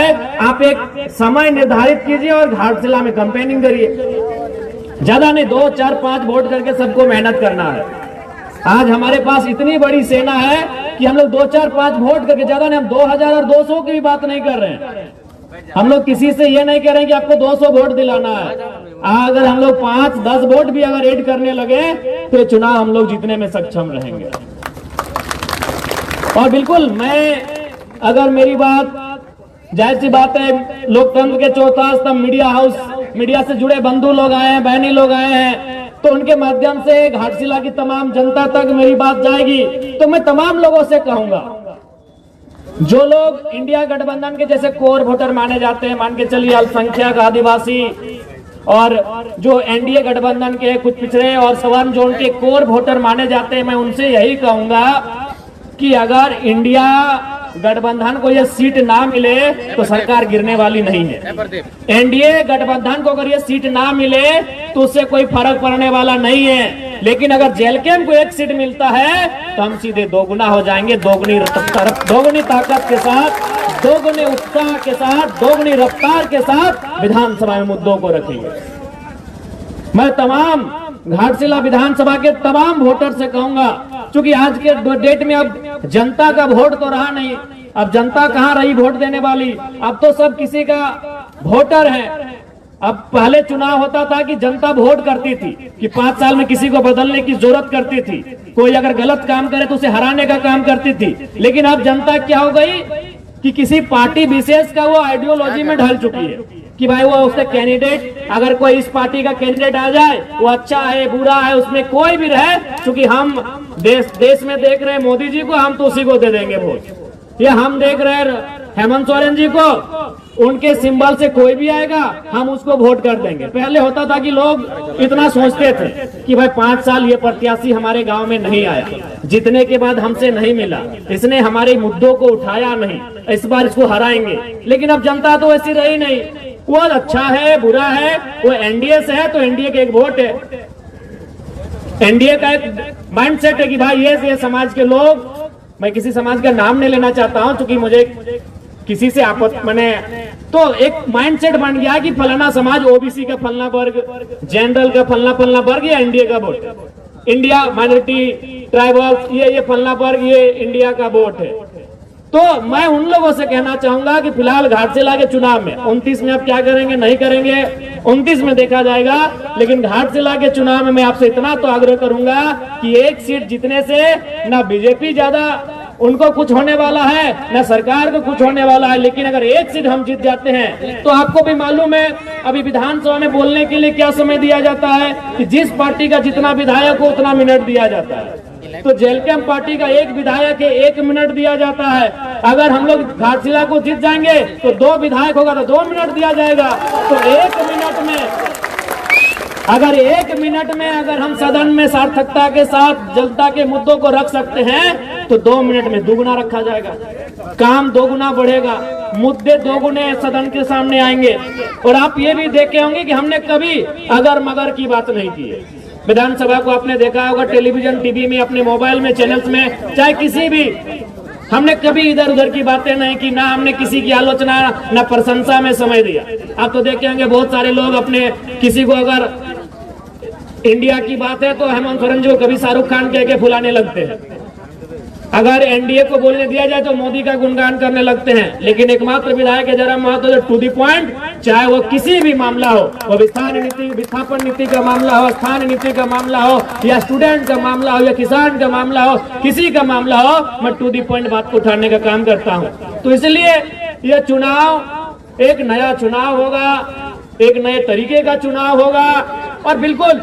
है, आप एक समय निर्धारित कीजिए और घाटशिला में कैंपेनिंग करिए। ज्यादा नहीं, 2, 4, 5 वोट करके सबको मेहनत करना है। आज हमारे पास इतनी बड़ी सेना है कि हम लोग 2, 4, 5 वोट करके, ज्यादा नहीं, हम 2000 और 200 की भी बात नहीं कर रहे हैं। हम लोग किसी से ये नहीं कह रहे हैं कि आपको 200 वोट दिलाना है। अगर हम लोग 5, 10 वोट भी अगर ऐड करने लगे तो चुनाव हम लोग जीतने में सक्षम रहेंगे। और बिल्कुल मैं, अगर मेरी बात, जाहिर सी बात है, लोकतंत्र के चौथा स्तंभ मीडिया हाउस, मीडिया से जुड़े बंधु लोग आए हैं, बहनी लोग आए हैं, तो उनके माध्यम से घाटशिला की तमाम जनता तक मेरी बात जाएगी। तो मैं तमाम लोगों से कहूंगा, जो लोग इंडिया गठबंधन के जैसे कोर वोटर माने जाते हैं, मान के चलिए अल्पसंख्यक, आदिवासी, और जो एनडीए गठबंधन के कुछ पिछड़े और सवर्ण जोन के कोर वोटर माने जाते हैं, मैं उनसे यही कहूंगा कि अगर इंडिया गठबंधन को ये सीट ना मिले तो सरकार गिरने वाली नहीं है। एनडीए गठबंधन को अगर ये सीट ना मिले तो उससे कोई फर्क पड़ने वाला नहीं है। लेकिन अगर जेलकेम को एक सीट मिलता है तो हम सीधे दोगुना हो जाएंगे, दोगुनी ताकत के साथ, दोगुने उत्साह के साथ, दोगुनी रफ्तार के साथ विधानसभा में मुद्दों को रखेंगे। मैं तमाम घाटशिला विधानसभा के तमाम वोटर से कहूंगा, क्योंकि आज के डेट में अब जनता का वोट तो रहा नहीं, अब जनता कहाँ रही वोट देने वाली, अब तो सब किसी का वोटर है। अब पहले चुनाव होता था कि जनता वोट करती थी कि 5 साल में किसी को बदलने की जरूरत करती थी, कोई अगर गलत काम करे तो उसे हराने का काम करती थी। लेकिन अब जनता क्या हो गई कि किसी पार्टी विशेष का वो आइडियोलॉजी में ढल चुकी है कि भाई वो उससे कैंडिडेट, अगर कोई इस पार्टी का कैंडिडेट आ जाए वो अच्छा है बुरा है, उसमें कोई भी रहे, क्योंकि हम देश में देख रहे हैं मोदी जी को, हम तो उसी को दे देंगे वोट। या हम देख रहे हैं हेमंत सोरेन जी को, उनके सिंबल से कोई भी आएगा हम उसको वोट कर देंगे। पहले होता था कि लोग इतना सोचते थे कि भाई 5 साल ये प्रत्याशी हमारे गांव में नहीं आया, जीतने के बाद हमसे नहीं मिला, इसने हमारे मुद्दों को उठाया नहीं, इस बार इसको हराएंगे। लेकिन अब जनता तो ऐसी रही नहीं, वो अच्छा है बुरा है, वो एनडीए से है तो एनडीए का एक वोट है, एनडीए का एक माइंडसेट है कि भाई ये समाज के लोग, मैं किसी समाज का नाम नहीं लेना चाहता हूं क्योंकि मुझे किसी से आपत्ति, मैंने तो एक माइंडसेट बन गया कि फलाना समाज ओबीसी का फलाना वर्ग, जनरल का फलाना वर्ग, ये इंडिया का वोट, इंडिया माइनॉरिटी ट्राइबल ये फलाना वर्ग, ये इंडिया का वोट है। तो मैं उन लोगों से कहना चाहूंगा कि फिलहाल घाटशिला के चुनाव में 29 में आप क्या करेंगे नहीं करेंगे 29 में देखा जाएगा, लेकिन घाटशिला के चुनाव में मैं आपसे इतना तो आग्रह करूंगा कि एक सीट जीतने से ना बीजेपी ज्यादा उनको कुछ होने वाला है, न सरकार को कुछ होने वाला है। लेकिन अगर एक सीट हम जीत जाते हैं तो आपको भी मालूम है अभी विधानसभा में बोलने के लिए क्या समय दिया जाता है कि जिस पार्टी का जितना विधायक हो उतना मिनट दिया जाता है। तो जेलकेम पार्टी का एक विधायक है 1 मिनट दिया जाता है। अगर हम लोग घाटशिला को जीत जाएंगे तो 2 विधायक होगा तो 2 मिनट दिया जाएगा। तो 1 मिनट में अगर हम सदन में सार्थकता के साथ जनता के मुद्दों को रख सकते हैं तो 2 मिनट में दुगुना रखा जाएगा, काम दोगुना बढ़ेगा, मुद्दे दोगुने सदन के सामने आएंगे। और आप ये भी देखे होंगे कि हमने कभी अगर मगर की बात नहीं की है। विधानसभा को आपने देखा होगा टेलीविजन टीवी में, अपने मोबाइल में, चैनल्स में, चाहे किसी भी, हमने कभी इधर उधर की बातें नहीं की, ना हमने किसी की आलोचना ना प्रशंसा में समय दिया। आप तो देखे होंगे बहुत सारे लोग अपने किसी को अगर इंडिया की बात है तो हेमंत सोरेन जी को कभी शाहरुख खान कह के फुलाने लगते हैं, अगर एनडीए को बोलने दिया जाए तो मोदी का गुणगान करने लगते हैं। लेकिन एकमात्र विधायक है जरा महतो टू द पॉइंट, चाहे वो किसी भी मामला हो, वो विस्थापन नीति का मामला हो, स्थान नीति का मामला हो, या स्टूडेंट का मामला हो, या किसान का मामला हो, किसी का मामला हो, मैं टू द पॉइंट बात को उठाने का काम करता हूँ। तो इसलिए यह चुनाव एक नया चुनाव होगा, एक नए तरीके का चुनाव होगा। और बिल्कुल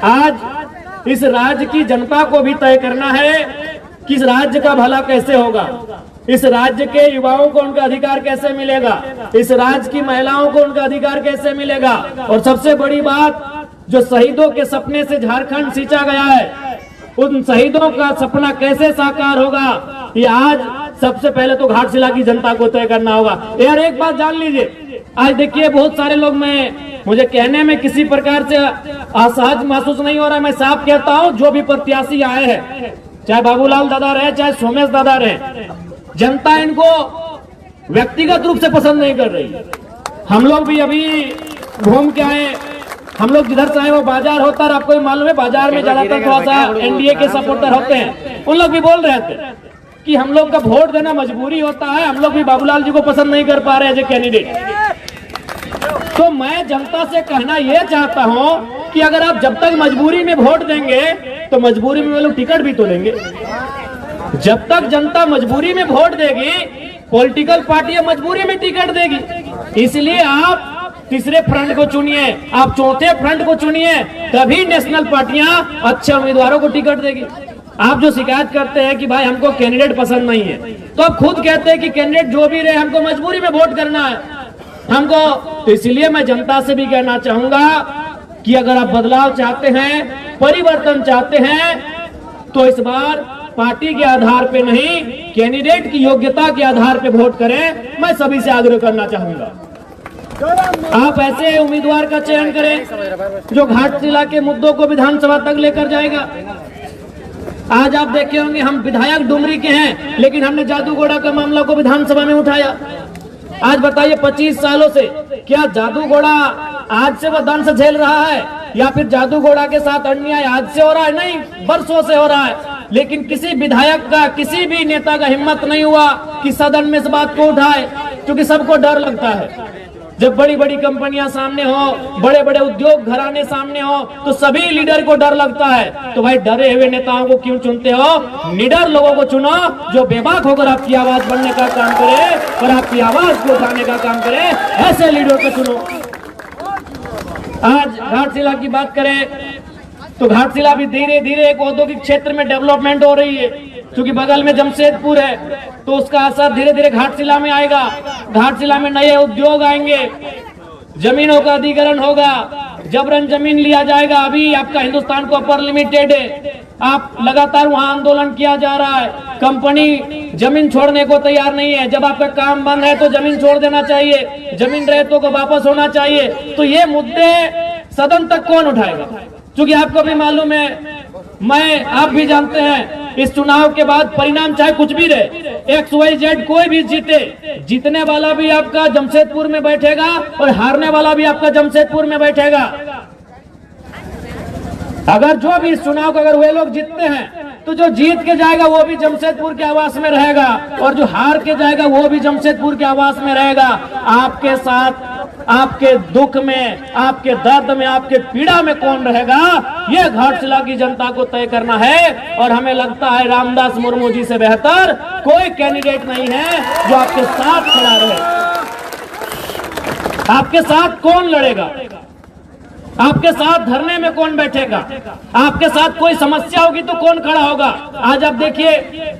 आज इस राज्य की जनता को भी तय करना है कि इस राज्य का भला कैसे होगा, इस राज्य के युवाओं को उनका अधिकार कैसे मिलेगा, इस राज्य की महिलाओं को उनका अधिकार कैसे मिलेगा। और सबसे बड़ी बात, जो शहीदों के सपने से झारखंड सींचा गया है, उन शहीदों का सपना कैसे साकार होगा, ये आज सबसे पहले तो घाटशिला की जनता को तय करना होगा। यार एक बात जान लीजिए, आज देखिए बहुत सारे लोग, मुझे कहने में किसी प्रकार से असहज महसूस नहीं हो रहा है, मैं साफ कहता हूं, जो भी प्रत्याशी आए हैं, चाहे बाबूलाल दादा रहे, चाहे सोमेश दादा रहे, जनता इनको व्यक्तिगत रूप से पसंद नहीं कर रही। हम लोग भी अभी घूम के आए, हम लोग जिधर से आए वो बाजार होता है, आपको भी मालूम है बाजार में ज्यादातर थोड़ा सा एनडीए के सपोर्टर होते हैं। उन लोग भी बोल रहे थे कि हम लोग का वोट देना मजबूरी होता है, हम लोग भी बाबूलाल जी को पसंद नहीं कर पा रहे एज ए कैंडिडेट। तो मैं जनता से कहना यह चाहता हूं कि अगर आप जब तक मजबूरी में वोट देंगे तो मजबूरी में वो लोग टिकट भी तो लेंगे। जब तक जनता मजबूरी में वोट देगी, पॉलिटिकल पार्टियां मजबूरी में टिकट देगी। इसलिए आप तीसरे फ्रंट को चुनिए, आप चौथे फ्रंट को चुनिए, तभी नेशनल पार्टियां अच्छे उम्मीदवारों को टिकट देगी। आप जो शिकायत करते हैं कि भाई हमको कैंडिडेट पसंद नहीं है, तो आप खुद कहते हैं कि कैंडिडेट जो भी रहे हमको मजबूरी में वोट करना है हमको। तो इसलिए मैं जनता से भी कहना चाहूंगा कि अगर आप बदलाव चाहते हैं, परिवर्तन चाहते हैं, तो इस बार पार्टी के आधार पे नहीं, कैंडिडेट की योग्यता के आधार पे वोट करें। मैं सभी से आग्रह करना चाहूंगा आप ऐसे उम्मीदवार का चयन करें जो घाटशिला के मुद्दों को विधानसभा तक लेकर जाएगा। आज आप देखे होंगे हम विधायक डुमरी के हैं, लेकिन हमने जादूगोड़ा का मामला को विधानसभा में उठाया। आज बताइए 25 सालों से क्या जादूगोड़ा आज से वो दंश झेल रहा है, या फिर जादूगोड़ा के साथ अन्याय आज से हो रहा है? नहीं, बरसों से हो रहा है। लेकिन किसी विधायक का, किसी भी नेता का हिम्मत नहीं हुआ कि सदन में इस बात को उठाए, क्योंकि सबको डर लगता है। जब बड़ी बड़ी कंपनियां सामने हो, बड़े बड़े उद्योग घराने सामने हो, तो सभी लीडर को डर लगता है। तो भाई डरे हुए नेताओं को क्यों चुनते हो? निडर लोगों को चुनो जो बेबाक होकर आपकी आवाज बनने का काम करे और आपकी आवाज को उठाने का काम करे। ऐसे लीडर को चुनो। आज घाटशिला की बात करें तो घाटशिला भी धीरे धीरे एक औद्योगिक क्षेत्र में डेवलपमेंट हो रही है, क्योंकि बगल में जमशेदपुर है, तो उसका असर धीरे धीरे घाटशिला में आएगा। घाटशिला में नए उद्योग आएंगे, जमीनों का अधिग्रहण होगा, जबरन जमीन लिया जाएगा। अभी आपका हिंदुस्तान कॉपर लिमिटेड है, आप लगातार वहां आंदोलन किया जा रहा है, कंपनी जमीन छोड़ने को तैयार नहीं है। जब आपका काम बंद है तो जमीन छोड़ देना चाहिए, जमीन रहितों को वापस होना चाहिए। तो ये मुद्दे सदन तक कौन उठाएगा? क्योंकि आपको भी मालूम है, आप भी जानते हैं, इस चुनाव के बाद परिणाम चाहे कुछ भी रहे, XYZ कोई भी जीते, जीतने वाला भी आपका जमशेदपुर में बैठेगा और हारने वाला भी आपका जमशेदपुर में बैठेगा। अगर जो भी इस चुनाव को अगर वे लोग जीतते हैं तो जो जीत के जाएगा वो भी जमशेदपुर के आवास में रहेगा, और जो हार के जाएगा वो भी जमशेदपुर के आवास में रहेगा। आपके साथ, आपके दुख में, आपके दर्द में, आपके पीड़ा में कौन रहेगा, ये घाटशिला की जनता को तय करना है। और हमें लगता है रामदास मुर्मू जी से बेहतर कोई कैंडिडेट नहीं है जो आपके साथ खड़ा रहे। आपके साथ कौन लड़ेगा? आपके साथ धरने में कौन बैठेगा? आपके साथ कोई समस्या होगी तो कौन खड़ा होगा? आज आप देखिए,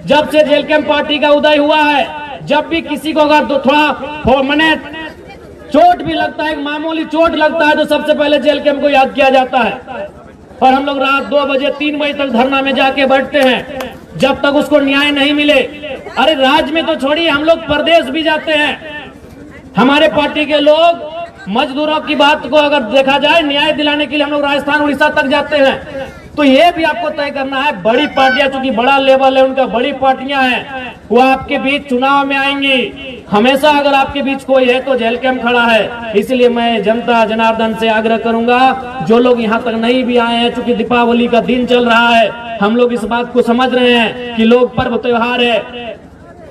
जब से जेल कैंप पार्टी का उदय हुआ है, जब भी किसी को अगर तो थोड़ा मने चोट भी लगता है, मामूली चोट लगता है, तो सबसे पहले जेल कैंप को याद किया जाता है। और हम लोग रात 2 बजे 3 बजे तक धरना में जाके बैठते हैं जब तक उसको न्याय नहीं मिले। अरे राज्य में तो छोड़िए, हम लोग प्रदेश भी जाते हैं। हमारे पार्टी के लोग मजदूरों की बात को अगर देखा जाए, न्याय दिलाने के लिए हम लोग राजस्थान उड़ीसा तक जाते हैं। तो ये भी आपको तय करना है, बड़ी पार्टियां, चूंकि बड़ा लेवल है उनका, बड़ी पार्टियां हैं, वो आपके बीच चुनाव में आएंगी। हमेशा अगर आपके बीच कोई है तो जेल कैंप खड़ा है। इसलिए मैं जनता जनार्दन से आग्रह करूंगा, जो लोग यहाँ तक नहीं भी आए हैं, चूंकि दीपावली का दिन चल रहा है, हम लोग इस बात को समझ रहे हैं कि लोग पर्व त्योहार है,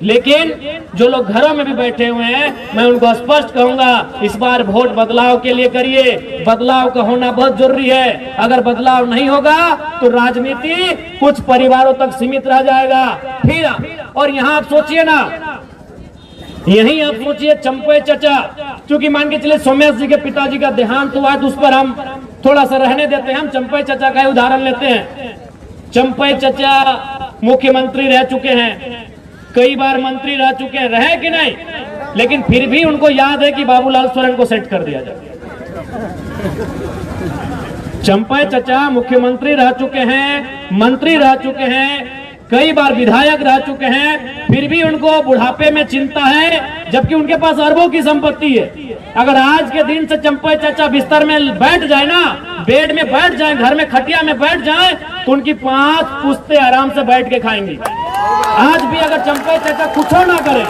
लेकिन जो लोग घरों में भी बैठे हुए हैं, मैं उनको स्पष्ट कहूंगा, इस बार वोट बदलाव के लिए करिए। बदलाव का होना बहुत जरूरी है। अगर बदलाव नहीं होगा तो राजनीति कुछ परिवारों तक सीमित रह जाएगा। फिर और यहाँ आप सोचिए ना, यही आप सोचिए चंपे चचा, क्योंकि मान के चले सोमेश जी के पिताजी का देहांत हुआ है, तो उस पर हम थोड़ा सा रहने देते हैं। हम चंपे चचा का उदाहरण लेते हैं। चंपे चचा मुख्यमंत्री रह चुके हैं, कई बार मंत्री रह चुके हैं, रहे कि नहीं, लेकिन फिर भी उनको याद है कि बाबूलाल सोरेन को सेट कर दिया जाए। चंपा चचा मुख्यमंत्री रह चुके हैं, मंत्री रह चुके हैं, कई बार विधायक रह चुके हैं, फिर भी उनको बुढ़ापे में चिंता है, जबकि उनके पास अरबों की संपत्ति है। अगर आज के दिन से चंपा चाचा बिस्तर में बैठ जाए ना, बेड में बैठ जाए, घर में खटिया में बैठ जाए, तो उनकी 5 पुश्ते आराम से बैठ के खाएंगी। आज भी अगर चंपा चाचा कुछ ना करे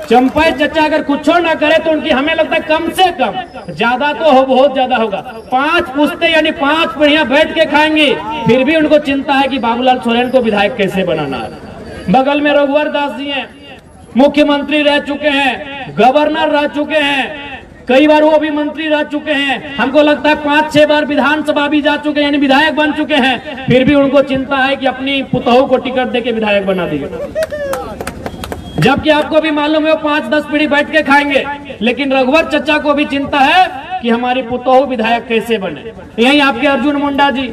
चंपई चचा अगर कुछ ना करे तो उनकी हमें लगता है कम से कम, ज्यादा तो हो बहुत ज्यादा होगा, 5 पुश्ते यानी 5 पीढ़ियां बैठ के खाएंगे, फिर भी उनको चिंता है कि बाबूलाल सोरेन को विधायक कैसे बनाना है। बगल में रघुवर दास जी हैं, मुख्यमंत्री रह चुके हैं, गवर्नर रह चुके हैं, कई बार वो भी मंत्री रह चुके हैं, हमको लगता है 5-6 बार विधानसभा भी जा चुके हैं यानी विधायक बन चुके हैं, फिर भी उनको चिंता है कि अपनी पुतोहू को टिकट देके विधायक बना दिए, जबकि आपको भी मालूम है वो 5-10 पीढ़ी बैठ के खाएंगे। लेकिन रघुवर चचा को भी चिंता है कि हमारी पुतोहू विधायक कैसे बने। यही आपके अर्जुन मुंडा जी,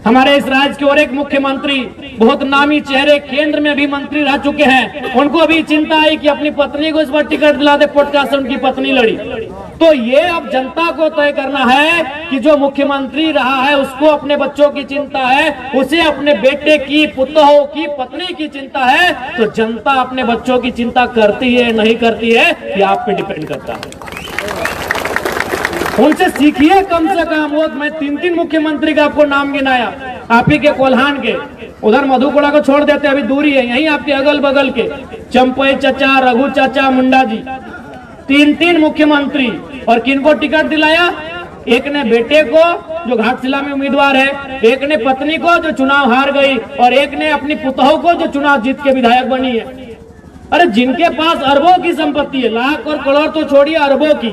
हमारे इस राज्य के और एक मुख्यमंत्री, बहुत नामी चेहरे, केंद्र में भी मंत्री रह चुके हैं, उनको भी चिंता आई कि अपनी पत्नी को इस बार टिकट दिला दे, पॉडकास्ट उनकी पत्नी लड़ी। तो ये अब जनता को तय करना है कि जो मुख्यमंत्री रहा है उसको अपने बच्चों की चिंता है, उसे अपने बेटे की, पुतोहू की, पत्नी की चिंता है, तो जनता अपने बच्चों की चिंता करती है नहीं करती है ये आप पे डिपेंड करता है। उनसे सीखिए कम से कम। वो मैं 3 मुख्यमंत्री का आपको नाम गिनाया, आप ही के कोल्हान के, उधर मधुपुरा को छोड़ देते अभी दूरी है, यहीं आपके अगल बगल के चंपई चचा, रघु चाचा, मुंडा जी, 3 मुख्यमंत्री, और किनको टिकट दिलाया? एक ने बेटे को जो घाटशिला में उम्मीदवार है, एक ने पत्नी को जो चुनाव हार गई, और एक ने अपनी पुतोहू को जो चुनाव जीत के विधायक बनी है। अरे जिनके पास अरबों की संपत्ति है, लाख और करोड़ तो छोड़िए, अरबों की,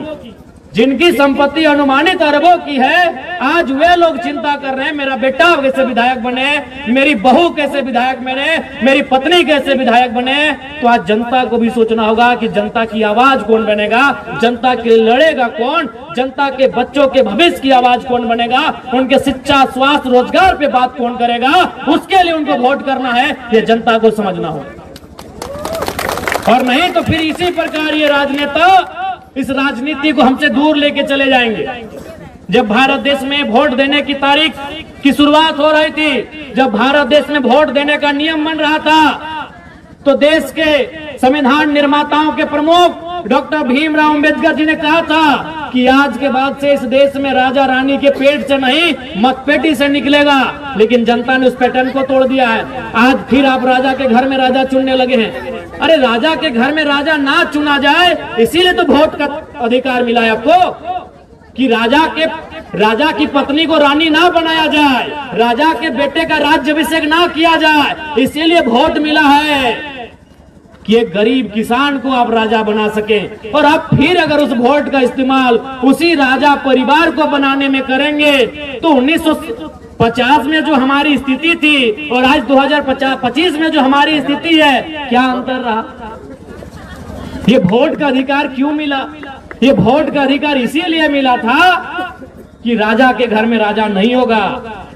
जिनकी संपत्ति अनुमानित अरबों की है, आज वे लोग चिंता कर रहे हैं मेरा बेटा कैसे विधायक बने, मेरी बहू कैसे विधायक बने, मेरी पत्नी कैसे विधायक बने। तो आज जनता को भी सोचना होगा कि जनता की आवाज कौन बनेगा, जनता के लिए लड़ेगा कौन, जनता के बच्चों के भविष्य की आवाज कौन बनेगा, उनके शिक्षा, स्वास्थ्य, रोजगार पे बात कौन करेगा, उसके लिए उनको वोट करना है, ये जनता को समझना होगा। और नहीं तो फिर इसी प्रकार ये राजनेता इस राजनीति को हमसे दूर लेके चले जाएंगे। जब भारत देश में वोट देने की तारीख की शुरुआत हो रही थी, जब भारत देश में वोट देने का नियम बन रहा था, तो देश के संविधान निर्माताओं के प्रमुख डॉक्टर भीमराव अंबेडकर जी ने कहा था कि आज के बाद से इस देश में राजा रानी के पेट से नहीं, मतपेटी से निकलेगा। लेकिन जनता ने उस पैटर्न को तोड़ दिया है। आज फिर आप राजा के घर में राजा चुनने लगे हैं। अरे राजा के घर में राजा ना चुना जाए, इसीलिए तो वोट का अधिकार मिला है आपको, कि राजा की पत्नी को रानी ना बनाया जाए, राजा के बेटे का राज्याभिषेक ना किया जाए, इसीलिए वोट मिला है कि एक गरीब किसान को आप राजा बना सकें। और आप फिर अगर उस वोट का इस्तेमाल उसी राजा परिवार को बनाने में करेंगे, तो 1950 में जो हमारी स्थिति थी और आज 2025 में जो हमारी स्थिति है, क्या अंतर रहा? ये वोट का अधिकार क्यों मिला? ये वोट का अधिकार इसीलिए मिला था कि राजा के घर में राजा नहीं होगा,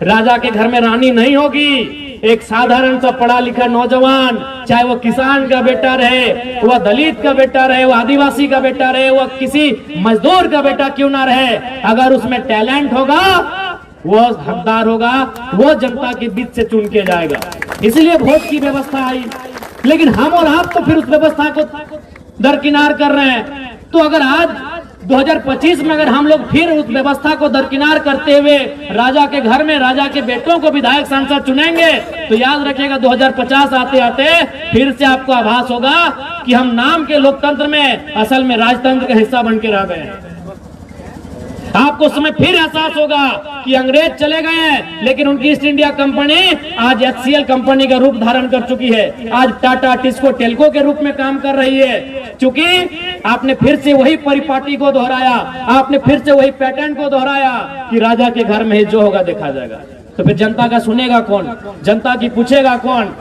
राजा के घर में रानी नहीं होगी। एक साधारण सा पढ़ा लिखा नौजवान, चाहे वो किसान का बेटा रहे, वह दलित का बेटा रहे, वह आदिवासी का बेटा रहे, वह किसी मजदूर का बेटा क्यों ना रहे, अगर उसमें टैलेंट होगा, वो हकदार होगा, वो जनता के बीच से चुन के जाएगा। इसलिए वोट की व्यवस्था आई। लेकिन हम और आप तो फिर उस व्यवस्था को दरकिनार कर रहे हैं। तो अगर आज 2025 में अगर हम लोग फिर उस व्यवस्था को दरकिनार करते हुए राजा के घर में राजा के बेटों को विधायक सांसद चुनेंगे, तो याद रखिएगा 2050 आते आते फिर से आपको आभास होगा कि हम नाम के लोकतंत्र में असल में राजतंत्र का हिस्सा बन के रह गए हैं। आपको उस समय फिर एहसास होगा कि अंग्रेज चले गए हैं, लेकिन उनकी ईस्ट इंडिया कंपनी आज HCL कंपनी का रूप धारण कर चुकी है। आज टाटा, टिस्को, टेल्को के रूप में काम कर रही है। क्योंकि आपने फिर से वही परिपाटी को दोहराया, आपने फिर से वही पैटर्न को दोहराया कि राजा के घर में ही जो होगा देखा जाएगा। तो फिर जनता का सुनेगा कौन, जनता की पूछेगा कौन?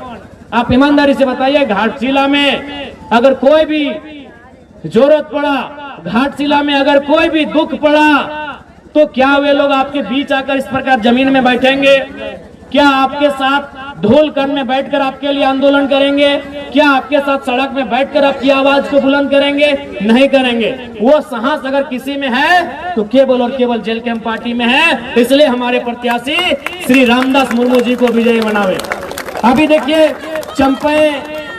आप ईमानदारी से बताइए, घाटशिला में अगर कोई भी जरूरत पड़ा, घाटशिला में अगर कोई भी दुख पड़ा, तो क्या वे लोग आपके बीच आकर इस प्रकार जमीन में बैठेंगे? क्या आपके साथ ढोल कण में बैठकर आपके लिए आंदोलन करेंगे? क्या आपके साथ सड़क में बैठकर आपकी आवाज को बुलंद करेंगे? नहीं करेंगे। वो साहस अगर किसी में है तो केवल और केवल जेल कैंप पार्टी में है। इसलिए हमारे प्रत्याशी श्री रामदास मुर्मू जी को विजयी बनावे। अभी देखिए,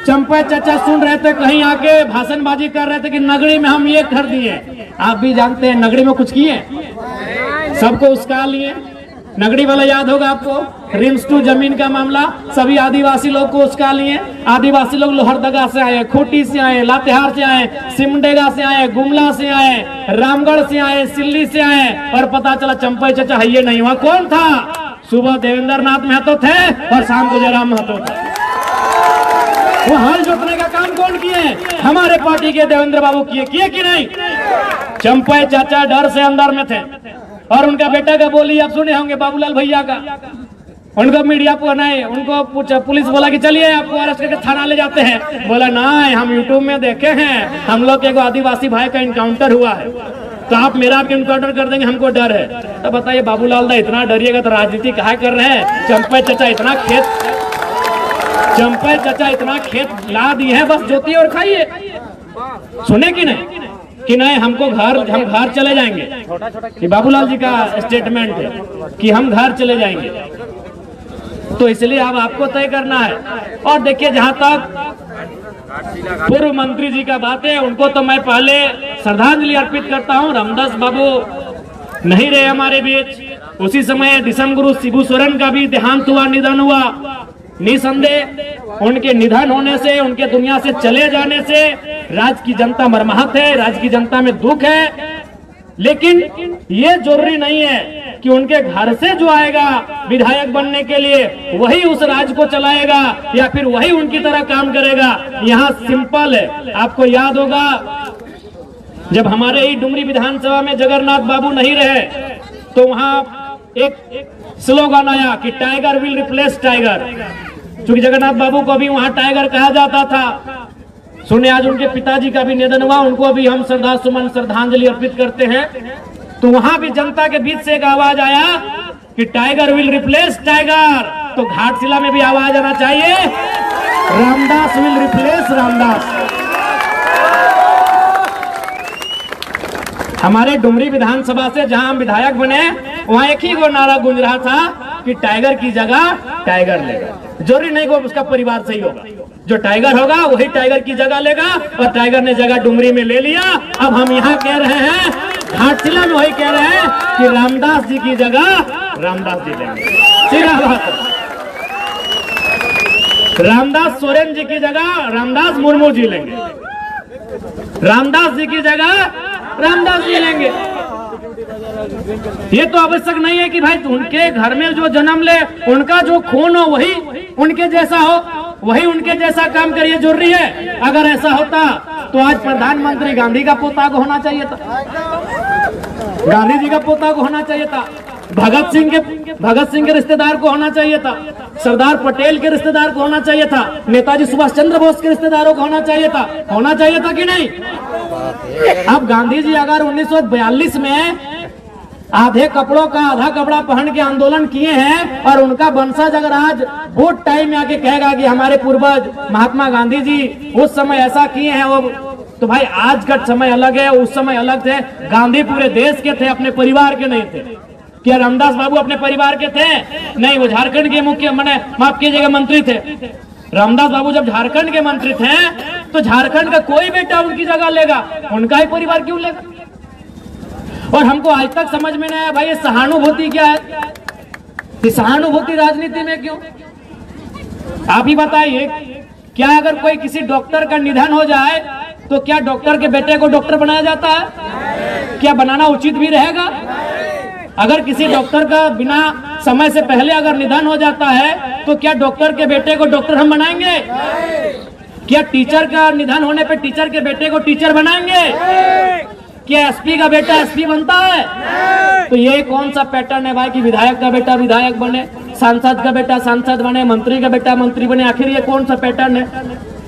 चंपई चाचा सुन रहे थे, कहीं आके भाषणबाजी कर रहे थे कि नगरी में हम ये कर दिए। आप भी जानते हैं नगरी में कुछ किए, सबको उसका लिए, नगड़ी वाला याद होगा आपको, रिम्स टू जमीन का मामला, सभी आदिवासी लोग को उसका लिए। आदिवासी लोग लोहरदगा से आए, खूंटी से आए, लातेहार से आए, सिमडेगा से आए, गुमला से आए, रामगढ़ से आए, सिल्ली से आए, और पता चला चंपई चचा है ये नहीं हुआ। कौन था? सुबह देवेंद्र नाथ महतो थे और शाम को जयराम महतो थे। वो हल जोतने का काम कौन किए? हमारे पार्टी के देवेंद्र बाबू किए कि नहीं? चंपई चाचा डर से अंदर में थे, और उनका बेटा का बोली आप सुने होंगे, बाबूलाल भैया का। उनको मीडिया को नहीं, उनको पूछा, पुलिस बोला कि चलिए आपको अरेस्ट करके थाना ले जाते हैं। बोला नहीं, हम यूट्यूब में देखे हैं, हम लोग के आदिवासी भाई का इनकाउंटर हुआ है, तो आप मेरा भी इनकाउंटर कर देंगे, हमको डर है। तो बताइए बाबूलाल दा इतना डरिएगा तो राजनीति काहे कर रहे हैं? चंपई चाचा इतना खेत ला दिए हैं, बस जोतिए और खाइए। सुने कि नहीं हम घर चले जाएंगे। ये बाबूलाल जी का स्टेटमेंट है कि हम घर चले जाएंगे, तो इसलिए अब आपको तय करना है। और देखिए, जहां तक पूर्व मंत्री जी का बात है, उनको तो मैं पहले श्रद्धांजलि अर्पित करता हूं। रामदास बाबू नहीं रहे हमारे बीच। उसी समय दिसम गुरु शिबू सोरेन का भी देहांत हुआ, निधन हुआ। निसंदेह उनके निधन होने से, उनके दुनिया से चले जाने से राज्य की जनता मर्माहत है, राज्य की जनता में दुख है। लेकिन ये जरूरी नहीं है कि उनके घर से जो आएगा विधायक बनने के लिए वही उस राज्य को चलाएगा या फिर वही उनकी तरह काम करेगा। यहाँ सिंपल है। आपको याद होगा जब हमारे ही डुमरी विधानसभा में जगन्नाथ बाबू नहीं रहे, तो वहां एक स्लोगन आया कि टाइगर विल रिप्लेस टाइगर। क्योंकि जगन्नाथ बाबू को भी वहां टाइगर कहा जाता था। सुने, आज उनके पिताजी का भी निधन हुआ, उनको भी हम श्रद्धांजलि अर्पित करते हैं। तो वहां भी जनता के बीच से एक आवाज आया कि टाइगर विल रिप्लेस टाइगर। तो घाटशिला में भी आवाज आना चाहिए, रामदास विल रिप्लेस रामदास। हमारे डुमरी विधानसभा से जहां हम विधायक बने, वहां एक ही वो नारा गूंज रहा था कि टाइगर की जगह टाइगर लेगा। जरूरी नहीं कि उसका परिवार सही होगा, जो टाइगर होगा वही टाइगर की जगह लेगा, और टाइगर ने जगह डुमरी में ले लिया। अब हम यहाँ कह रहे हैं, घाटशिला में वही कह रहे हैं कि रामदास जी की जगह रामदास जी लेंगे। सीधा बात है, रामदास सोरेन जी की जगह रामदास मुर्मू जी लेंगे, रामदास जी की जगह रामदास जी लेंगे। ये तो आवश्यक नहीं है कि भाई उनके घर में जो जन्म ले, उनका जो खून हो वही उनके जैसा हो, वही उनके जैसा काम करिए, जरूरी है। अगर ऐसा होता तो आज प्रधानमंत्री गांधी का पोता को होना चाहिए था, गांधी जी का पोता को होना चाहिए था, भगत सिंह के रिश्तेदार को होना चाहिए था, सरदार पटेल के रिश्तेदार को होना चाहिए था, नेताजी सुभाष चंद्र बोस के रिश्तेदारों को होना चाहिए था कि नहीं? अब गांधी जी अगर 1942 में आधे कपड़ों का आधा कपड़ा पहन के आंदोलन किए हैं, और उनका वंशज अगर आज वोट टाइम में आके कहेगा कि हमारे पूर्वज महात्मा गांधी जी उस समय ऐसा किए हैं, वो तो भाई आज का समय अलग है, उस समय अलग थे। गांधी पूरे देश के थे, अपने परिवार के नहीं थे। क्या रामदास बाबू अपने परिवार के थे? नहीं, वो झारखंड के मुख्य माफ कीजिएगा मंत्री थे। रामदास बाबू जब झारखंड के मंत्री थे तो झारखंड का कोई बेटा उनकी जगह लेगा, उनका ही परिवार क्यों लेगा? और हमको आज तक समझ में नहीं आया भाई ये सहानुभूति क्या है, ये सहानुभूति राजनीति में क्यों? आप ही बताइए, क्या अगर कोई किसी डॉक्टर का निधन हो जाए तो क्या डॉक्टर के बेटे को डॉक्टर बनाया जाता है? क्या बनाना उचित भी रहेगा? अगर किसी डॉक्टर का बिना समय से पहले अगर निधन हो जाता है तो क्या डॉक्टर के बेटे को डॉक्टर हम बनाएंगे? क्या टीचर का निधन होने पे टीचर के बेटे को टीचर बनाएंगे? क्या एसपी का बेटा एसपी बनता है? तो ये कौन सा पैटर्न है भाई कि विधायक का बेटा विधायक बने, सांसद का बेटा सांसद बने, मंत्री का बेटा मंत्री बने? आखिर ये कौन सा पैटर्न है?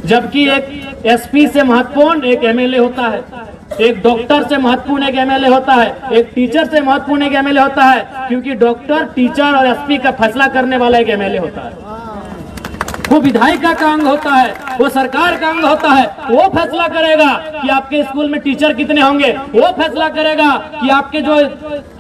जबकि एक एसपी से महत्वपूर्ण एक एमएलए होता है, एक डॉक्टर से महत्वपूर्ण एक एमएलए होता है, एक टीचर से महत्वपूर्ण एक एमएलए होता है, क्योंकि डॉक्टर, टीचर और एसपी का फैसला करने वाला एक एमएलए होता है। वो विधायिका का अंग होता है, वो सरकार का अंग होता है। वो फैसला करेगा कि आपके स्कूल में टीचर कितने होंगे, वो फैसला करेगा कि आपके जो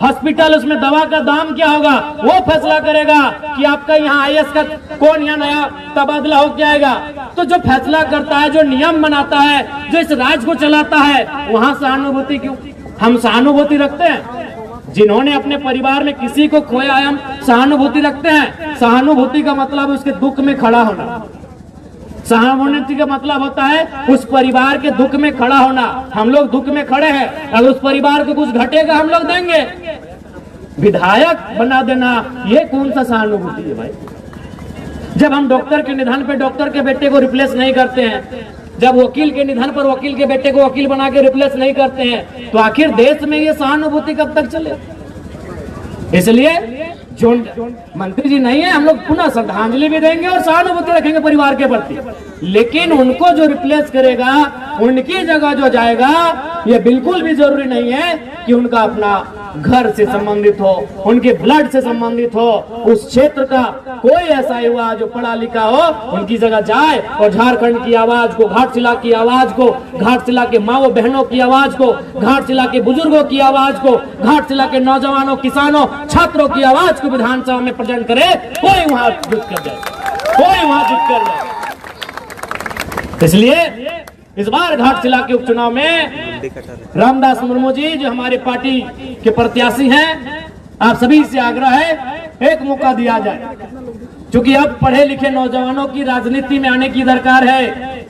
हॉस्पिटल उसमें दवा का दाम क्या होगा, वो फैसला करेगा कि आपका यहाँ आईएएस का कौन यहाँ नया तबादला हो जाएगा। तो जो फैसला करता है, जो नियम बनाता है, जो इस राज्य को चलाता है, वहां सहानुभूति क्यों? हम सहानुभूति रखते हैं? जिन्होंने अपने परिवार में किसी को खोया है, हम सहानुभूति रखते हैं। सहानुभूति का मतलब उसके दुख में खड़ा होना। सहानुभूति का मतलब होता है उस परिवार के दुख में खड़ा होना। हम लोग दुख में खड़े हैं, अगर उस परिवार को कुछ घटेगा हम लोग देंगे। विधायक बना देना ये कौन सा सहानुभूति है भाई? जब हम डॉक्टर के निधन पे डॉक्टर के बेटे को रिप्लेस नहीं करते हैं, जब वकील के निधन पर वकील के बेटे को वकील बना के रिप्लेस नहीं करते हैं, तो आखिर देश में ये सहानुभूति कब तक चले? इसलिए जो मंत्री जी नहीं है, हम लोग पुनः श्रद्धांजलि भी देंगे और सहानुभूति रखेंगे परिवार के प्रति, लेकिन उनको जो रिप्लेस करेगा, उनकी जगह जो जाएगा, ये बिल्कुल भी जरूरी नहीं है कि उनका अपना घर से संबंधित हो, उनके ब्लड से संबंधित हो, उस क्षेत्र का कोई ऐसा युवा जो पढ़ा लिखा हो उनकी जगह जाए और झारखंड की आवाज को, घाटशिला की आवाज को, घाटशिला के माओ बहनों की आवाज को, घाटशिला के बुजुर्गों की आवाज को, घाटशिला के नौजवानों, किसानों, छात्रों की आवाज को विधानसभा में प्रेजेंट करे। कोई वहां जुट कर जाए, कोई वहां जुट कर जाए। इसलिए इस बार घाटशिला के उपचुनाव में रामदास मुर्मू जी जो हमारे पार्टी के प्रत्याशी हैं, आप सभी से आग्रह है एक मौका दिया जाए, क्योंकि अब पढ़े लिखे नौजवानों की राजनीति में आने की दरकार है।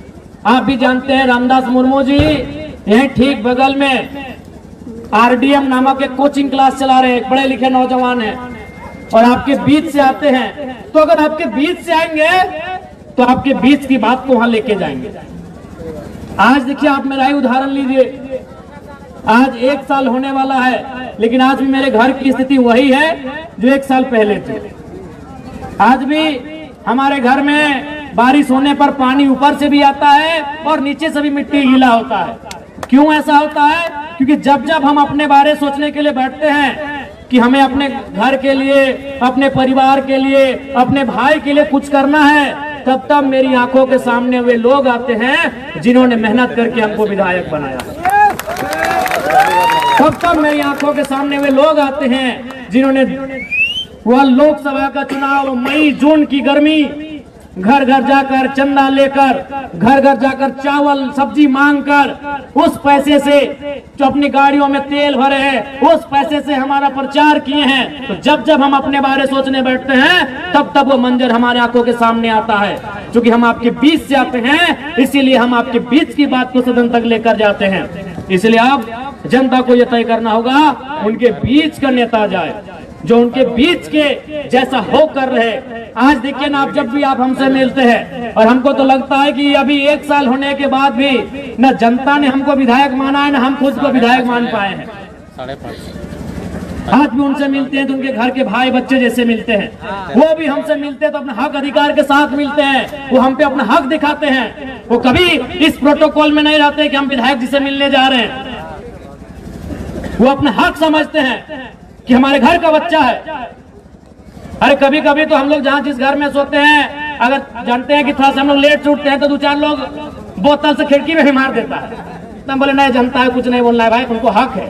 आप भी जानते हैं रामदास मुर्मू जी यहीं ठीक बगल में RDM नामक एक कोचिंग क्लास चला रहे, एक पढ़े लिखे नौजवान हैं और आपके बीच से आते हैं। तो अगर आपके बीच से आएंगे तो आपके बीच की बात को वहां लेके जाएंगे। आज देखिए, आप मेरा ही उदाहरण लीजिए, आज 1 साल होने वाला है, लेकिन आज भी मेरे घर की स्थिति वही है जो 1 साल पहले थी। आज भी हमारे घर में बारिश होने पर पानी ऊपर से भी आता है और नीचे से भी मिट्टी गीला होता है। क्यों ऐसा होता है? क्योंकि जब जब हम अपने बारे सोचने के लिए बैठते हैं कि हमें अपने घर के लिए, अपने परिवार के लिए, अपने भाई के लिए कुछ करना है, तब तब मेरी आंखों के सामने वे लोग आते हैं जिन्होंने मेहनत करके हमको विधायक बनाया। तब तब मेरी आंखों के सामने वे लोग आते हैं जिन्होंने वह लोकसभा का चुनाव, मई जून की गर्मी, घर घर जाकर चंदा लेकर, घर घर जाकर चावल सब्जी मांगकर, उस पैसे से जो अपनी गाड़ियों में तेल भरे हैं, उस पैसे से हमारा प्रचार किए हैं। तो जब जब हम अपने बारे सोचने बैठते हैं, तब तब वो मंजर हमारे आंखों के सामने आता है। क्योंकि हम आपके बीच से आते हैं, इसीलिए हम आपके बीच की बात को सदन तक लेकर जाते हैं। इसलिए अब जनता को यह तय करना होगा उनके बीच का नेता जाए, जो उनके बीच के जैसा होकर रहे। आज देखिए ना, आप जब भी आप हमसे मिलते हैं, और हमको तो लगता है कि अभी 1 साल होने के बाद भी न जनता ने हमको विधायक माना है, न हम खुद को विधायक मान पाए हैं। 5.5 आज भी उनसे मिलते हैं तो उनके घर के भाई बच्चे जैसे मिलते हैं। वो भी हमसे मिलते हैं तो अपने हक अधिकार के साथ मिलते हैं, वो हम पे अपना हक दिखाते हैं। वो कभी इस प्रोटोकॉल में नहीं रहते कि हम विधायक जी से मिलने जा रहे हैं। वो अपना हक समझते हैं कि हमारे घर का बच्चा है। अरे कभी कभी तो हम लोग जहाँ जिस घर में सोते हैं, अगर जानते हैं कि थोड़ा सा हम लोग लेट छूटते हैं, तो 2-4 लोग बोतल से खिड़की में भी मार देता है। तब बोले नहीं, जनता है, कुछ नहीं बोलना है भाई, उनको हक है।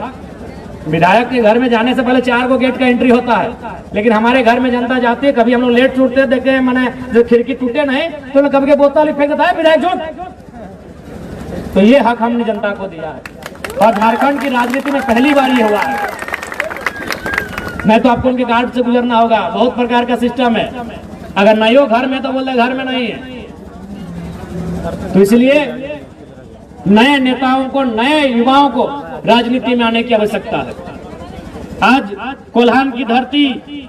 विधायक के घर में जाने से पहले 4 को गेट का एंट्री होता है, लेकिन हमारे घर में जनता जाती है, कभी हम लोग लेट छूटते हैं, देखे मैंने जो खिड़की टूटे नहीं तो कभी के बोतल फेंक देता है, विधायक झूठ। तो ये हक हमने जनता को दिया है और झारखंड की राजनीति में पहली बार ये हुआ है। मैं तो आपको उनके गार्ड से गुजरना होगा, बहुत प्रकार का सिस्टम है। अगर नहीं हो घर में तो बोले घर में नहीं है। तो इसलिए नए नेताओं को, नए युवाओं को राजनीति में आने की आवश्यकता है। आज कोल्हान की धरती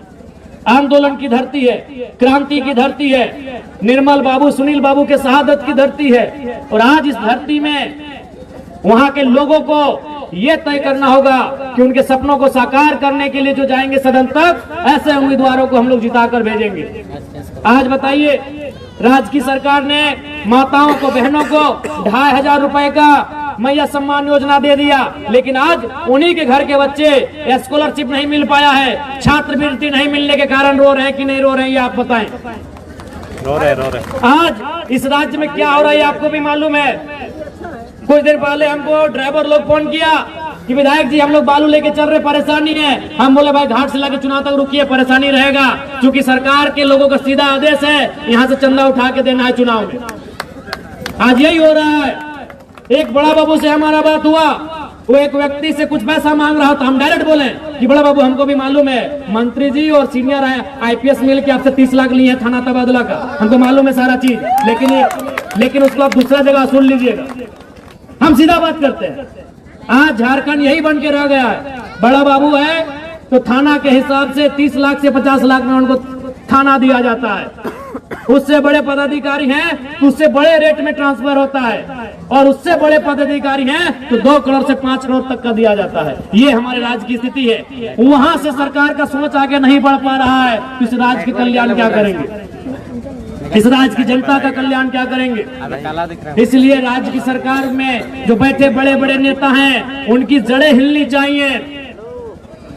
आंदोलन की धरती है, क्रांति की धरती है, निर्मल बाबू, सुनील बाबू के शहादत की धरती है। और आज इस धरती में वहां के लोगों को ये तय करना होगा कि उनके सपनों को साकार करने के लिए जो जाएंगे सदन तक, ऐसे उम्मीदवारों को हम लोग जिताकर भेजेंगे। आज बताइए, राज्य की सरकार ने माताओं को, बहनों को 2500 रुपए का मैया सम्मान योजना दे दिया, लेकिन आज उन्हीं के घर के बच्चे स्कॉलरशिप नहीं मिल पाया है, छात्रवृत्ति नहीं मिलने के कारण रो रहे हैं कि नहीं रो रहे हैं, ये आप बताएं। रो रहे। आज इस राज्य में क्या हो रहा है आपको भी मालूम है। कुछ देर पहले हमको ड्राइवर लोग फोन किया कि विधायक जी हम लोग बालू लेके चल रहे, परेशानी है। हम बोले भाई घाटशिला के चुनाव तक रुकिए, परेशानी रहेगा, क्योंकि सरकार के लोगों का सीधा आदेश है यहाँ से चंदा उठा के देना है चुनाव में। आज यही हो रहा है। एक बड़ा बाबू से हमारा बात हुआ, वो एक व्यक्ति से कुछ पैसा मांग रहा था, हम डायरेक्ट बोले कि बड़ा बाबू हमको भी मालूम है, मंत्री जी और सीनियर आईपीएस मिल के आपसे 30 लाख लिए हैं थाना तबादला का, हमको मालूम है सारा चीज, लेकिन उसको आप दूसरा जगह सुन लीजिएगा। हम सीधा बात करते हैं। आज झारखंड यही बन के रह गया है, बड़ा बाबू है तो थाना के हिसाब से 30 लाख से 50 लाख में उनको थाना दिया जाता है, उससे बड़े पदाधिकारी हैं तो उससे बड़े रेट में ट्रांसफर होता है, और उससे बड़े पदाधिकारी हैं तो 2 करोड़ से 5 करोड़ तक का दिया जाता है। ये हमारे राज्य की स्थिति है। वहां से सरकार का सोच आगे नहीं बढ़ पा रहा है, तो इस राज्य के कल्याण क्या करेंगे, इस राज्य की जनता का कल्याण क्या करेंगे। इसलिए राज्य की सरकार में जो बैठे बड़े बड़े नेता हैं उनकी जड़ें हिलनी चाहिए,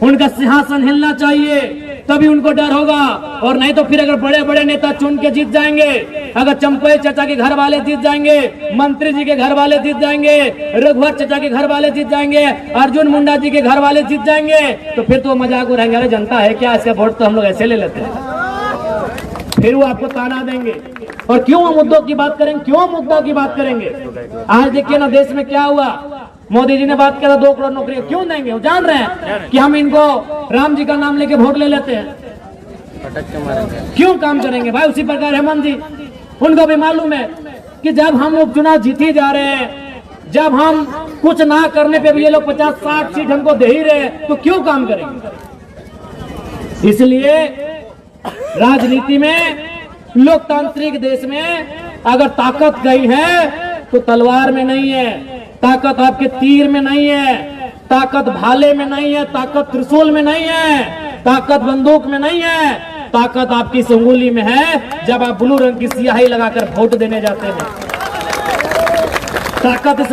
उनका सिंहासन हिलना चाहिए, तभी उनको डर होगा। और नहीं तो फिर अगर बड़े बड़े नेता चुन के जीत जाएंगे, अगर चंपई चाचा के घर वाले जीत जाएंगे, मंत्री जी के घर वाले जीत जाएंगे, रघुवर चाचा के घर वाले जीत जाएंगे, अर्जुन मुंडा जी के घर वाले जीत जाएंगे, तो फिर तो मजाक उड़ाएंगे, अरे जनता है क्या, इसका वोट तो हम लोग ऐसे ले लेते हैं। फिर वो आपको ताना देंगे। और क्यों हम मुद्दों की बात करेंगे, क्यों मुद्दों की बात करेंगे। आज देखिए ना देश में क्या हुआ, मोदी जी ने बात किया 2 करोड़ नौकरी क्यों देंगे, वो जान रहे हैं कि हम इनको राम जी का नाम लेके वोट ले लेते हैं, क्यों काम करेंगे भाई। उसी प्रकार हेमंत जी, उनको भी मालूम है कि जब हम लोग चुनाव जीते जा रहे हैं, जब हम कुछ ना करने पे भी ये लोग 50-60 सीट हमको दे ही रहे हैं, तो क्यों काम करेंगे। इसलिए राजनीति में, लोकतांत्रिक देश में अगर ताकत गई है तो तलवार में नहीं है, ताकत आपके तीर में नहीं है, ताकत भाले में नहीं है, ताकत त्रिशूल में नहीं है, ताकत बंदूक में नहीं है, ताकत आपकी इस उंगली में है जब आप ब्लू रंग की स्याही लगाकर वोट देने जाते हैं। ताकत इस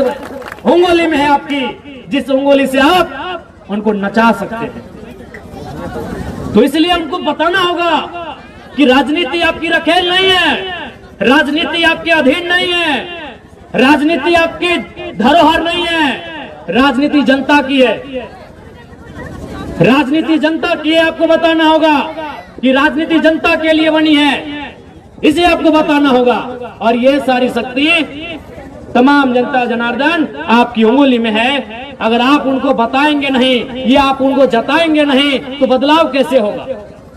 उंगली में है आपकी, जिस उंगली से आप उनको नचा सकते हैं। तो इसलिए हमको बताना होगा कि राजनीति आपकी रखेल नहीं है, राजनीति आपके अधीन नहीं है, राजनीति आपकी धरोहर नहीं है, राजनीति जनता की है, राजनीति जनता की है। आपको बताना होगा कि राजनीति जनता के लिए बनी है, इसे आपको बताना होगा। और ये सारी शक्ति तमाम जनता जनार्दन आपकी उंगली में है। अगर आप उनको बताएंगे नहीं, ये आप उनको जताएंगे नहीं, तो बदलाव कैसे होगा।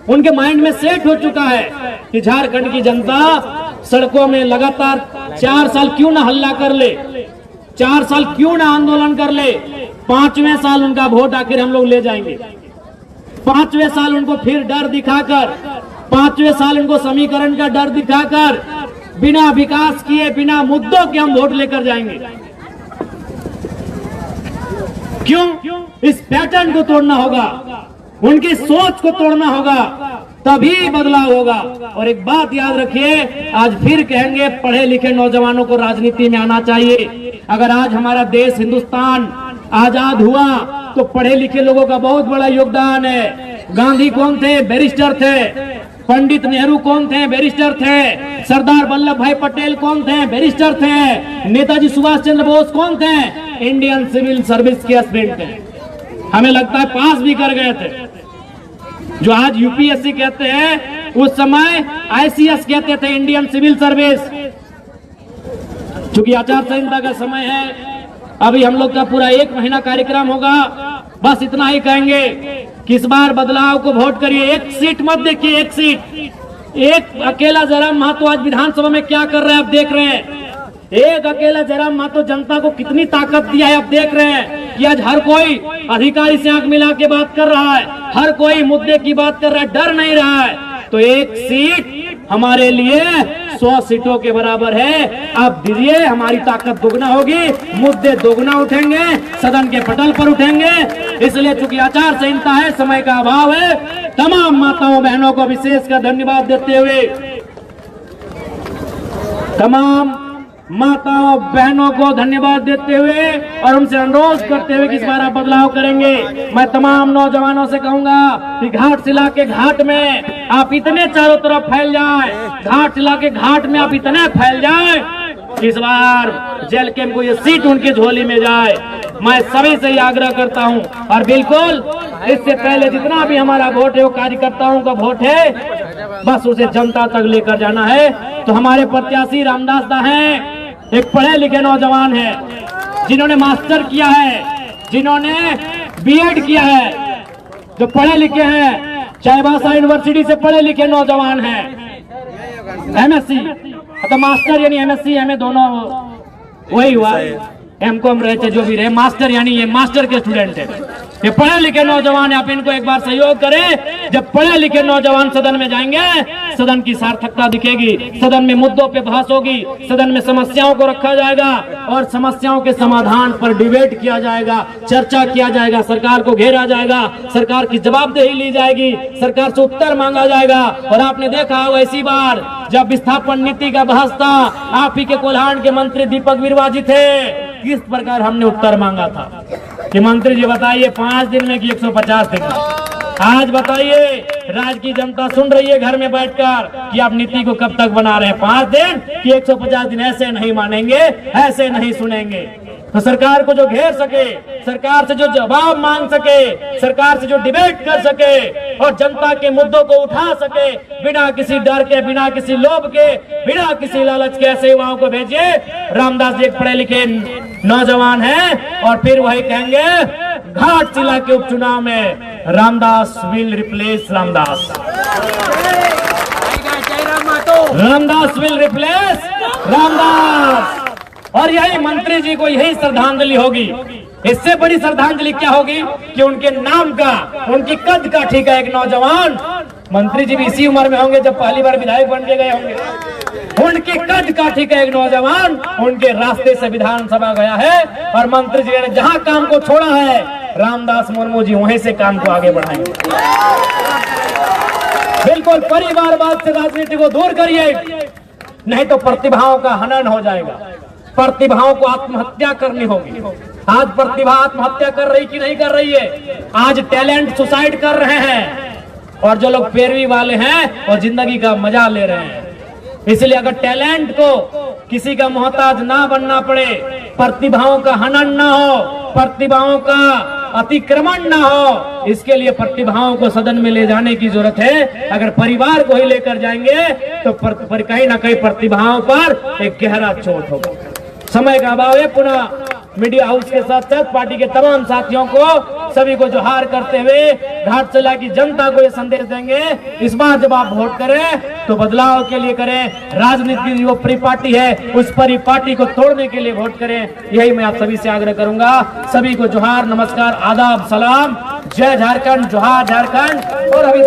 उनके माइंड में सेट हो चुका है कि झारखंड की जनता सड़कों में लगातार 4 साल क्यों ना हल्ला कर ले, 4 साल क्यों ना आंदोलन कर ले, 5वें साल उनका वोट आखिर हम लोग ले जाएंगे। 5वें साल उनको फिर डर दिखाकर, 5वें साल उनको समीकरण का डर दिखाकर, बिना विकास किए, बिना मुद्दों के हम वोट लेकर जाएंगे। क्यों? इस पैटर्न को तोड़ना होगा, उनकी सोच को तोड़ना होगा, तभी बदलाव होगा। और एक बात याद रखिए, आज फिर कहेंगे पढ़े लिखे नौजवानों को राजनीति में आना चाहिए। अगर आज हमारा देश हिंदुस्तान आजाद हुआ तो पढ़े लिखे लोगों का बहुत बड़ा योगदान है। गांधी कौन थे? बैरिस्टर थे। पंडित नेहरू कौन थे? बैरिस्टर थे। सरदार वल्लभ भाई पटेल कौन थे? बैरिस्टर थे। नेताजी सुभाष चंद्र बोस कौन थे? इंडियन सिविल सर्विस के एस्पिरेंट थे। हमें लगता है पास भी कर गए थे। जो आज यूपीएससी कहते हैं, उस समय आईसीएस कहते थे, इंडियन सिविल सर्विस। चूंकि आचार संहिता का समय है, अभी हम लोग का पूरा 1 महीना कार्यक्रम होगा। बस इतना ही कहेंगे कि इस बार बदलाव को वोट करिए। 1 सीट मत देखिए, 1 सीट, एक अकेला जयराम महतो आज विधानसभा में क्या कर रहे हैं आप देख रहे हैं। एक अकेला जयराम महतो जनता को कितनी ताकत दिया है आप देख रहे हैं कि आज हर कोई अधिकारी से आंख मिला के बात कर रहा है, हर कोई मुद्दे की बात कर रहा है, डर नहीं रहा है। तो 1 सीट हमारे लिए 100 सीटों के बराबर है। आप दीजिए, हमारी ताकत दोगुना होगी, मुद्दे दोगुना उठेंगे, सदन के पटल पर उठेंगे। इसलिए चूंकि आचार संहिता है, समय का अभाव है, तमाम माताओं बहनों को विशेषकर धन्यवाद देते हुए, तमाम माताओं बहनों को धन्यवाद देते हुए और उनसे अनुरोध करते हुए कि इस बार आप बदलाव करेंगे। मैं तमाम नौजवानों से कहूंगा कि घाटशिला के घाट में आप इतने चारों तरफ फैल जाएं, घाटशिला के घाट में आप इतने फैल जाएं, इस बार जेल कैंप को ये सीट उनकी झोली में जाए। मैं सभी से आग्रह करता हूं। और बिल्कुल इससे पहले जितना भी हमारा वोट है वो कार्यकर्ताओं का वोट है, बस उसे जनता तक लेकर जाना है। तो हमारे प्रत्याशी रामदास दा हैं, एक पढ़े लिखे नौजवान है जिन्होंने मास्टर किया है, जिन्होंने बीएड किया है, जो पढ़े लिखे हैं, चाईबासा यूनिवर्सिटी से पढ़े लिखे नौजवान हैं, एमएससी तो मास्टर यानी एमएससी एमए दोनों वही हुआ, एमकॉम रहते जो भी रहे, मास्टर यानी ये मास्टर के स्टूडेंट है, ये पढ़े लिखे नौजवान। आप इनको एक बार सहयोग करें। जब पढ़े लिखे नौजवान सदन में जाएंगे, सदन की सार्थकता दिखेगी, सदन में मुद्दों पे बहस होगी, सदन में समस्याओं को रखा जाएगा और समस्याओं के समाधान पर डिबेट किया जाएगा, चर्चा किया जाएगा, सरकार को घेरा जाएगा, सरकार की जवाबदेही ली जाएगी, सरकार से उत्तर मांगा जाएगा। और आपने देखा होगा इसी बार जब विस्थापन नीति का बहस था, आप ही के कोल्हान के मंत्री दीपक बिरुवा जी थे, किस प्रकार हमने उत्तर मांगा था कि मंत्री जी बताइए 5 दिन में कि 150 दिन में। आज बताइए, राज्य की जनता सुन रही है घर में बैठकर कि आप नीति को कब तक बना रहे हैं, 5 दिन कि 150 दिन। ऐसे नहीं मानेंगे, ऐसे नहीं सुनेंगे। तो सरकार को जो घेर सके, सरकार से जो जवाब मांग सके, सरकार से जो डिबेट कर सके और जनता के मुद्दों को उठा सके, बिना किसी डर के, बिना किसी लोभ के, बिना किसी लालच के, ऐसे युवाओं को भेजिए। रामदास जी एक पढ़े लिखे नौजवान हैं और फिर वही कहेंगे घाटशिला के उपचुनाव में Ramdas will replace Ramdas, Ramdas will replace Ramdas. और यही मंत्री जी को यही श्रद्धांजलि होगी। इससे बड़ी श्रद्धांजलि क्या होगी कि उनके नाम का, उनकी कद काठी का एक नौजवान, मंत्री जी भी इसी उम्र में होंगे जब पहली बार विधायक बन के गए होंगे, उनकी कद काठी का एक नौजवान उनके रास्ते से विधानसभा गया है और मंत्री जी ने जहां काम को छोड़ा है, रामदास मुर्मू जी वहीं से काम को आगे बढ़ाएंगे। बिल्कुल परिवारवाद से राजनीति को दूर करिए, नहीं तो प्रतिभाओं का हनन हो जाएगा, प्रतिभाओं को आत्महत्या करनी होगी। आज प्रतिभा आत्महत्या कर रही कि नहीं कर रही है? आज टैलेंट सुसाइड कर रहे हैं और जो लोग पैरवी वाले हैं और जिंदगी का मजा ले रहे हैं। इसलिए अगर टैलेंट को किसी का मोहताज ना बनना पड़े, प्रतिभाओं का हनन ना हो, प्रतिभाओं का अतिक्रमण ना हो, इसके लिए प्रतिभाओं को सदन में ले जाने की जरूरत है। अगर परिवार को ही लेकर जाएंगे तो कहीं ना कहीं प्रतिभाओं पर एक गहरा चोट होगा। समय का अभाव है। पुनः मीडिया हाउस के साथ साथ पार्टी के तमाम साथियों को, सभी को जोहार करते हुए घाटशिला की जनता को ये संदेश देंगे, इस बार जब आप वोट करें तो बदलाव के लिए करें। राजनीति जो परिपाटी है उस परिपाटी को तोड़ने के लिए वोट करें। यही मैं आप सभी से आग्रह करूंगा। सभी को जोहार, नमस्कार, आदाब, सलाम, जय झारखंड, जोहार झारखंड। और अभी